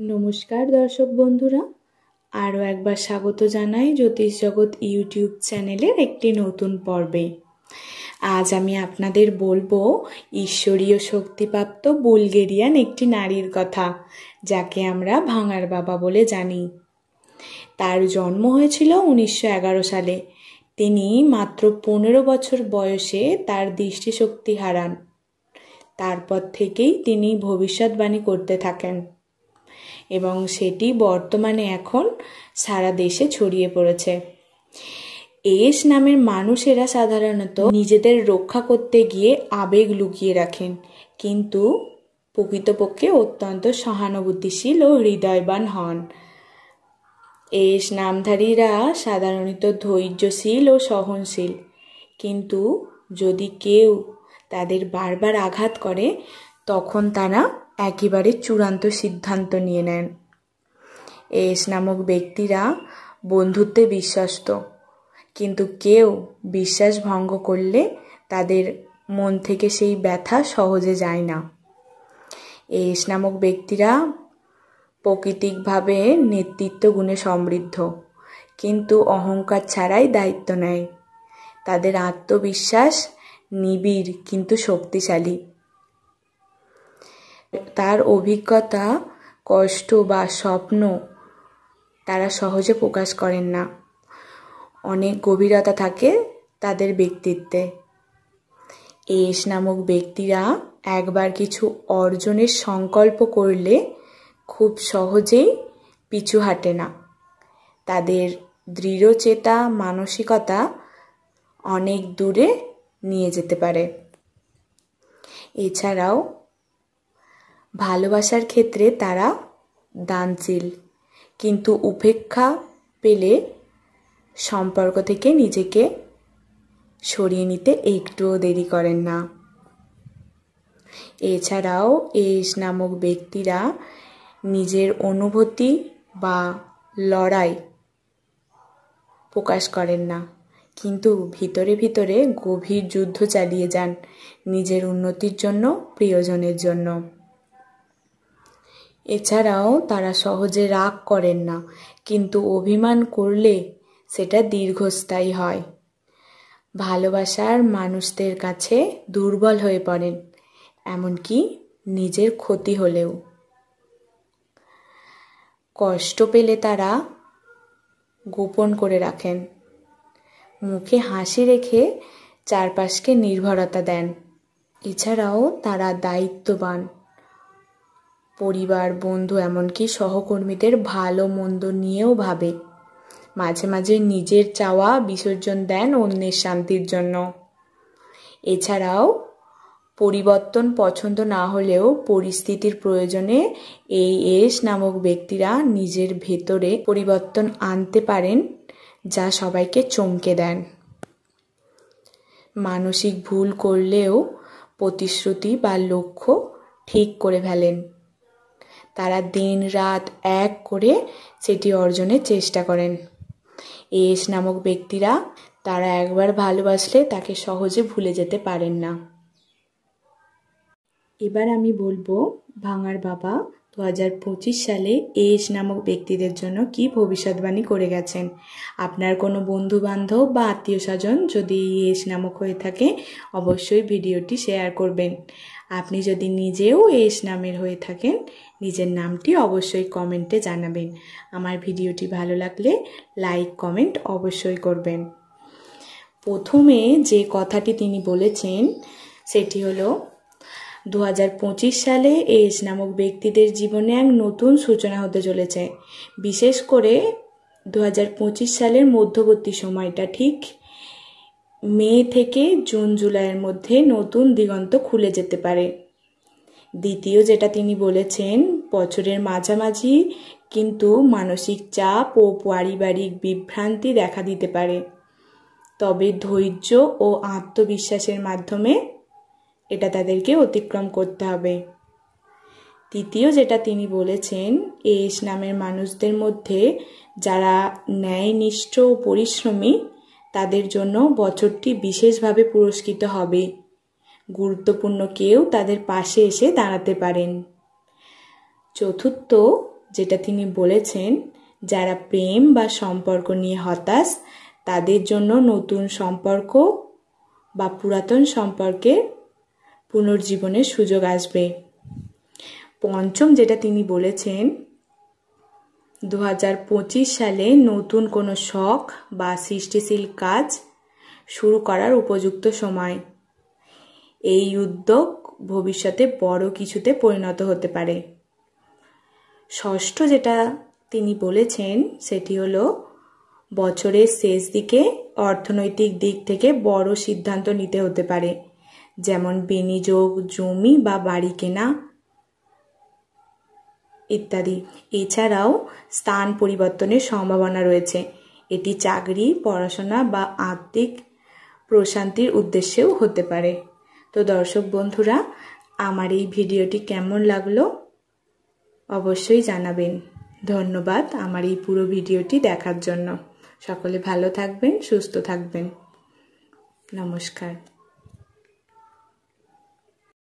নমস্কার দর্শক বন্ধুরা, আরও একবার স্বাগত জানাই জ্যোতিষ জগৎ ইউটিউব চ্যানেলের একটি নতুন পর্বে। আজ আমি আপনাদের বলবো ঈশ্বরীয় শক্তিপ্রাপ্ত বুলগেরিয়ান একটি নারীর কথা, যাকে আমরা ভাঙার বাবা বলে জানি। তার জন্ম হয়েছিল 1911 সালে। তিনি মাত্র 15 বছর বয়সে তার দৃষ্টিশক্তি হারান। তারপর থেকেই তিনি ভবিষ্যৎবাণী করতে থাকেন এবং সেটি বর্তমানে এখন সারা দেশে ছড়িয়ে পড়েছে। এস নামের মানুষেরা সাধারণত নিজেদের রক্ষা করতে গিয়ে আবেগ লুকিয়ে রাখেন, কিন্তু প্রকৃতপক্ষে অত্যন্ত সহানুভূতিশীল ও হৃদয়বান হন। এস নামধারীরা সাধারণত ধৈর্যশীল ও সহনশীল, কিন্তু যদি কেউ তাদের বারবার আঘাত করে তখন তারা একেবারে চূড়ান্ত সিদ্ধান্ত নিয়ে নেন। এস নামক ব্যক্তিরা বন্ধুত্বে বিশ্বস্ত, কিন্তু কেউ বিশ্বাস ভঙ্গ করলে তাদের মন থেকে সেই ব্যথা সহজে যায় না। এস নামক ব্যক্তিরা প্রাকৃতিকভাবে নেতৃত্ব গুণে সমৃদ্ধ, কিন্তু অহংকার ছাড়াই দায়িত্ব নেয়। তাদের আত্মবিশ্বাস নিবিড় কিন্তু শক্তিশালী। তার অভিজ্ঞতা, কষ্ট বা স্বপ্ন তারা সহজে প্রকাশ করেন না। অনেক গভীরতা থাকে তাদের ব্যক্তিত্বে। এস নামক ব্যক্তিরা একবার কিছু অর্জনের সংকল্প করলে খুব সহজেই পিছু হাঁটে না। তাদের দৃঢ়চেতা মানসিকতা অনেক দূরে নিয়ে যেতে পারে। এছাড়াও ভালোবাসার ক্ষেত্রে তারা দানশীল, কিন্তু উপেক্ষা পেলে সম্পর্ক থেকে নিজেকে সরিয়ে নিতে একটুও দেরি করেন না। এছাড়াও এস নামক ব্যক্তিরা নিজের অনুভূতি বা লড়াই প্রকাশ করেন না, কিন্তু ভিতরে ভিতরে গভীর যুদ্ধ চালিয়ে যান নিজের উন্নতির জন্য, প্রিয়জনের জন্য। এছাড়াও তারা সহজে রাগ করেন না, কিন্তু অভিমান করলে সেটা দীর্ঘস্থায়ী হয়। ভালোবাসার মানুষদের কাছে দুর্বল হয়ে পড়েন, এমনকি নিজের ক্ষতি হলেও। কষ্ট পেলে তারা গোপন করে রাখেন, মুখে হাসি রেখে চারপাশকে নির্ভরতা দেন। এছাড়াও তারা দায়িত্ববান, পরিবার, বন্ধু, এমনকি সহকর্মীদের ভালো মন্দ নিয়েও ভাবে। মাঝে মাঝে নিজের চাওয়া বিসর্জন দেন অন্যের শান্তির জন্য। এছাড়াও পরিবর্তন পছন্দ না হলেও পরিস্থিতির প্রয়োজনে এই এস নামক ব্যক্তিরা নিজের ভেতরে পরিবর্তন আনতে পারেন, যা সবাইকে চমকে দেন। মানসিক ভুল করলেও প্রতিশ্রুতি বা লক্ষ্য ঠিক করে ফেলেন। তারা দিন রাত এক করে সেটি অর্জনের চেষ্টা করেন। এস নামক ব্যক্তিরা তারা একবার ভালোবাসলে তাকে সহজে ভুলে যেতে পারেন না। এবার আমি বলবো ভাঙার বাবা 2025 সালে এস নামক ব্যক্তিদের জন্য কি ভবিষ্যৎবাণী করে গেছেন। আপনার কোনো বন্ধু বান্ধব বা আত্মীয় স্বজন যদি এস নামক হয়ে থাকে অবশ্যই ভিডিওটি শেয়ার করবেন। আপনি যদি নিজেও এস নামের হয়ে থাকেন নিজের নামটি অবশ্যই কমেন্টে জানাবেন। আমার ভিডিওটি ভালো লাগলে লাইক কমেন্ট অবশ্যই করবেন। প্রথমে যে কথাটি তিনি বলেছেন সেটি হলো 2025 সালে এস নামক ব্যক্তিদের জীবনে এক নতুন সূচনা হতে চলেছে। বিশেষ করে 2025 সালের মধ্যবর্তী সময়টা, ঠিক মে থেকে জুন জুলাইয়ের মধ্যে নতুন দিগন্ত খুলে যেতে পারে। দ্বিতীয় যেটা তিনি বলেছেন, বছরের মাঝামাঝি কিন্তু মানসিক চাপ ও পারিবারিক বিভ্রান্তি দেখা দিতে পারে, তবে ধৈর্য ও আত্মবিশ্বাসের মাধ্যমে এটা তাদেরকে অতিক্রম করতে হবে। তৃতীয় যেটা তিনি বলেছেন, এস নামের মানুষদের মধ্যে যারা ন্যায়নিষ্ঠ ও পরিশ্রমী তাদের জন্য বছরটি বিশেষভাবে পুরস্কৃত হবে। গুরুত্বপূর্ণ কেউ তাদের পাশে এসে দাঁড়াতে পারেন। চতুর্থ যেটা তিনি বলেছেন, যারা প্রেম বা সম্পর্ক নিয়ে হতাশ তাদের জন্য নতুন সম্পর্ক বা পুরাতন সম্পর্কে পুনর্জীবনের সুযোগ আসবে। পঞ্চম যেটা তিনি বলেছেন, 2025 সালে নতুন কোনো শখ বা সৃষ্টিশীল কাজ শুরু করার উপযুক্ত সময়। এই উদ্যোগ ভবিষ্যতে বড় কিছুতে পরিণত হতে পারে। ষষ্ঠ যেটা তিনি বলেছেন সেটি হলো, বছরের শেষ দিকে অর্থনৈতিক দিক থেকে বড় সিদ্ধান্ত নিতে হতে পারে, যেমন বিনিয়োগ, জমি বা বাড়ি কেনা ইত্যাদি। এছাড়াও স্থান পরিবর্তনের সম্ভাবনা রয়েছে। এটি চাকরি, পড়াশোনা বা আর্থিক প্রশান্তির উদ্দেশ্যেও হতে পারে। তো দর্শক বন্ধুরা, আমার এই ভিডিওটি কেমন লাগলো অবশ্যই জানাবেন। ধন্যবাদ আমার এই পুরো ভিডিওটি দেখার জন্য। সকলে ভালো থাকবেন, সুস্থ থাকবেন। নমস্কার।